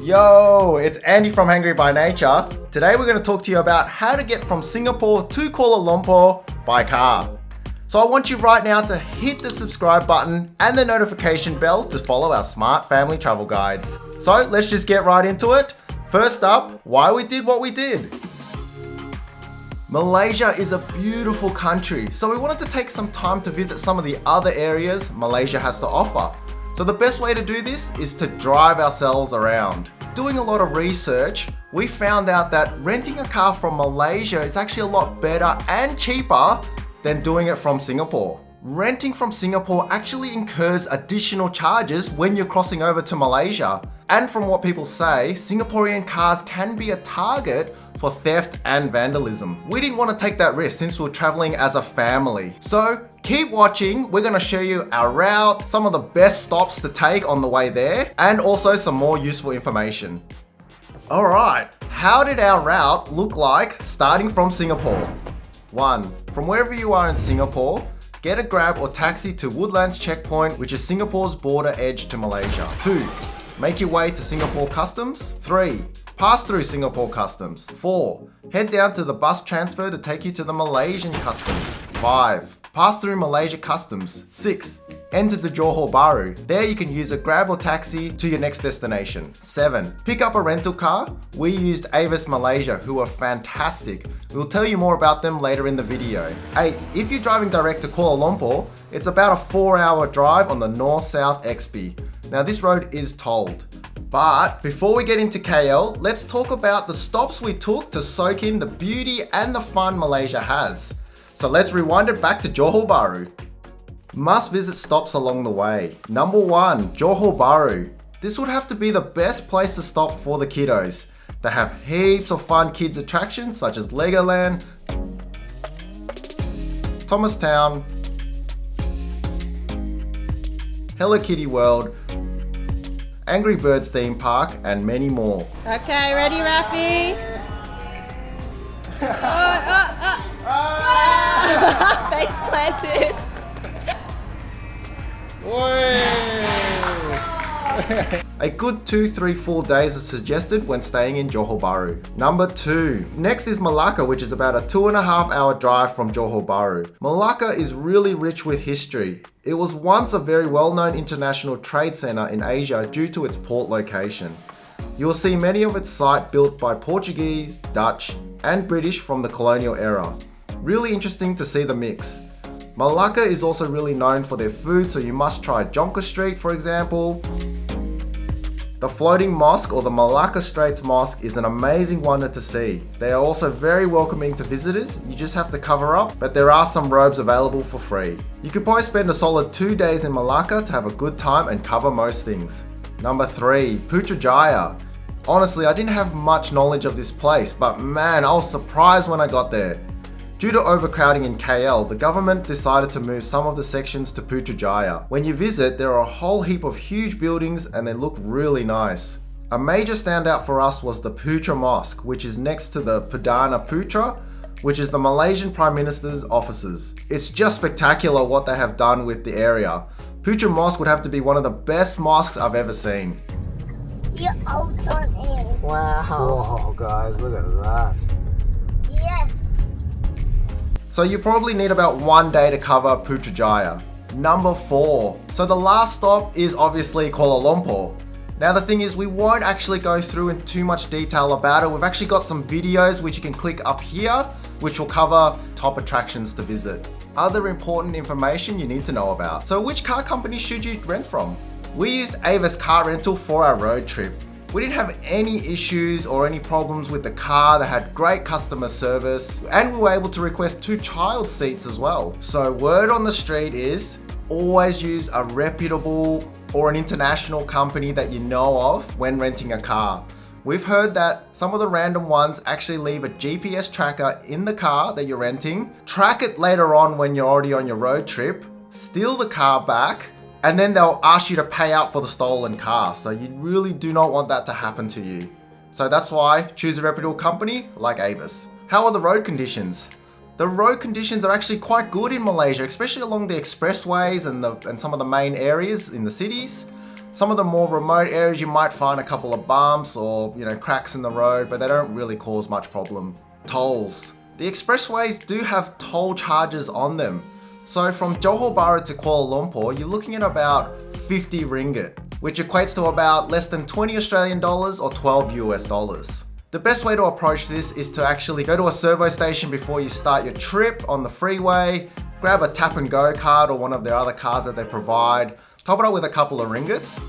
Yo, it's Andy from Hangry by Nature. Today we're going to talk to you about how to get from Singapore to Kuala Lumpur by car. So I want you right now to hit the subscribe button and the notification bell to follow our smart family travel guides. So let's just get right into it. First up, why we did what we did. Malaysia is a beautiful country, so we wanted to take some time to visit some of the other areas Malaysia has to offer. So the best way to do this is to drive ourselves around. Doing a lot of research, we found out that renting a car from Malaysia is actually a lot better and cheaper than doing it from Singapore. Renting from Singapore actually incurs additional charges when you're crossing over to Malaysia. And from what people say, Singaporean cars can be a target for theft and vandalism. We didn't want to take that risk since we're traveling as a family. So keep watching, we're going to show you our route, some of the best stops to take on the way there, and also some more useful information. Alright, how did our route look like starting from Singapore? 1. From wherever you are in Singapore, get a grab or taxi to Woodlands Checkpoint, which is Singapore's border edge to Malaysia. 2. Make your way to Singapore Customs. 3. Pass through Singapore Customs. 4. Head down to the bus transfer to take you to the Malaysian Customs. 5. Pass through Malaysia Customs. 6. Enter to Johor Bahru. There you can use a grab or taxi to your next destination. 7. Pick up a rental car. We used AVIS Malaysia, who are fantastic. We'll tell you more about them later in the video. 8. If you're driving direct to Kuala Lumpur, it's about a 4-hour drive on the North-South XB. Now this road is tolled. But before we get into KL, let's talk about the stops we took to soak in the beauty and the fun Malaysia has. So let's rewind it back to Johor Bahru. Must visit stops along the way. Number 1, Johor Bahru. This would have to be the best place to stop for the kiddos. They have heaps of fun kids attractions such as Legoland, Thomastown, Hello Kitty World, Angry Birds theme park, and many more. Okay, ready, Rafi? Face planted. A good 2, 3, 4 days is suggested when staying in Johor Bahru. Number 2. Next is Malacca, which is about a 2.5-hour drive from Johor Bahru. Malacca is really rich with history. It was once a very well-known international trade center in Asia due to its port location. You will see many of its sites built by Portuguese, Dutch, and British from the colonial era. Really interesting to see the mix. Malacca is also really known for their food, so you must try Jonker Street, for example. The floating mosque, or the Malacca Straits Mosque, is an amazing wonder to see. They are also very welcoming to visitors. You just have to cover up, but there are some robes available for free. You could probably spend a solid 2 days in Malacca to have a good time and cover most things. Number 3, Putrajaya. Honestly, I didn't have much knowledge of this place, but man, I was surprised when I got there. Due to overcrowding in KL, the government decided to move some of the sections to Putrajaya. When you visit, there are a whole heap of huge buildings and they look really nice. A major standout for us was the Putra Mosque, which is next to the Perdana Putra, which is the Malaysian Prime Minister's offices. It's just spectacular what they have done with the area. Putra Mosque would have to be one of the best mosques I've ever seen. You're out on it. Wow. Whoa, guys, look at that. Yes. So you probably need about 1 day to cover Putrajaya. Number 4. So the last stop is obviously Kuala Lumpur. Now the thing is, we won't actually go through in too much detail about it. We've actually got some videos which you can click up here, which will cover top attractions to visit. Other important information you need to know about. So which car company should you rent from? We used AVIS Car Rental for our road trip. We didn't have any issues or any problems with the car. They had great customer service and we were able to request 2 child seats as well. So word on the street is always use a reputable or an international company that you know of when renting a car. We've heard that some of the random ones actually leave a GPS tracker in the car that you're renting, track it later on when you're already on your road trip, steal the car back, and then they'll ask you to pay out for the stolen car. So you really do not want that to happen to you. So that's why choose a reputable company like AVIS. How are the road conditions? The road conditions are actually quite good in Malaysia, especially along the expressways and some of the main areas in the cities. Some of the more remote areas you might find a couple of bumps or, cracks in the road, but they don't really cause much problem. Tolls. The expressways do have toll charges on them. So from Johor Bahru to Kuala Lumpur, you're looking at about 50 ringgit, which equates to about less than 20 Australian dollars or 12 US dollars. The best way to approach this is to actually go to a servo station before you start your trip on the freeway, grab a tap and go card or one of their other cards that they provide, top it up with a couple of ringgits.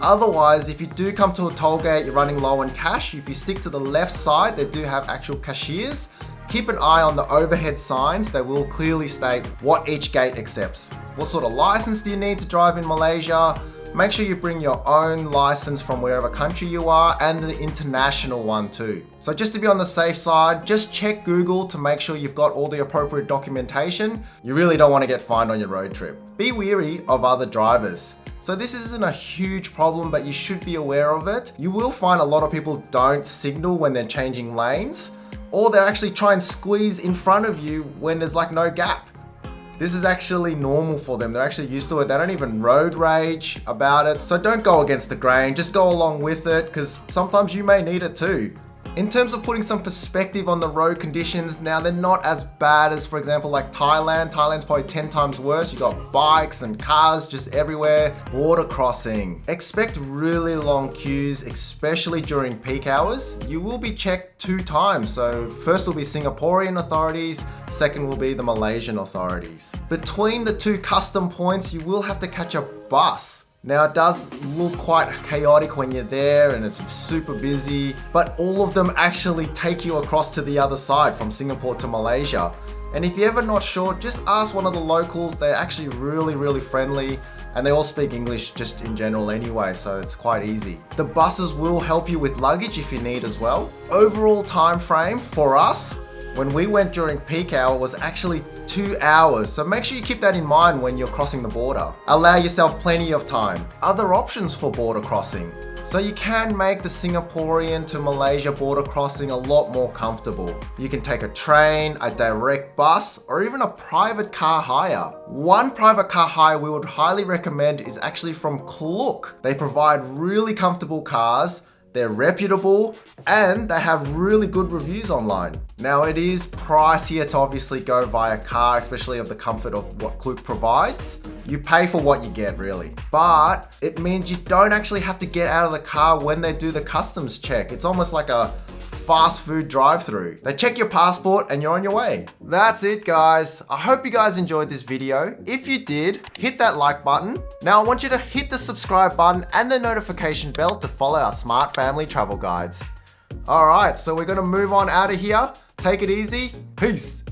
Otherwise, if you do come to a toll gate, you're running low on cash, if you stick to the left side, they do have actual cashiers. Keep an eye on the overhead signs. They will clearly state what each gate accepts. What sort of license do you need to drive in Malaysia? Make sure you bring your own license from wherever country you are and the international one too. So just to be on the safe side, just check Google to make sure you've got all the appropriate documentation. You really don't want to get fined on your road trip. Be wary of other drivers. So this isn't a huge problem, but you should be aware of it. You will find a lot of people don't signal when they're changing lanes, or they're actually trying to squeeze in front of you when there's like no gap. This is actually normal for them. They're actually used to it. They don't even road rage about it. So don't go against the grain, just go along with it because sometimes you may need it too. In terms of putting some perspective on the road conditions, now they're not as bad as, for example, like Thailand. Thailand's probably 10 times worse. You got bikes and cars just everywhere. Border crossing. Expect really long queues, especially during peak hours. You will be checked 2 times. So first will be Singaporean authorities, second will be the Malaysian authorities. Between the 2 custom points, you will have to catch a bus. Now it does look quite chaotic when you're there and it's super busy, but all of them actually take you across to the other side from Singapore to Malaysia. And if you're ever not sure, just ask one of the locals. They're actually really friendly and they all speak English just in general anyway, so it's quite easy. The buses will help you with luggage if you need as well. Overall time frame for us, when we went during peak hour, was actually 2 hours. So make sure you keep that in mind when you're crossing the border. Allow yourself plenty of time. Other options for border crossing. So you can make the Singaporean to Malaysia border crossing a lot more comfortable. You can take a train, a direct bus, or even a private car hire. One private car hire we would highly recommend is actually from Klook. They provide really comfortable cars. They're reputable and they have really good reviews online. Now it is pricier to obviously go via car, especially of the comfort of what Klook provides. You pay for what you get really, but it means you don't actually have to get out of the car when they do the customs check. It's almost like a fast food drive-through. They check your passport and you're on your way. That's it guys. I hope you guys enjoyed this video. If you did, hit that like button. Now I want you to hit the subscribe button and the notification bell to follow our smart family travel guides. Alright, so we're gonna move on out of here. Take it easy. Peace.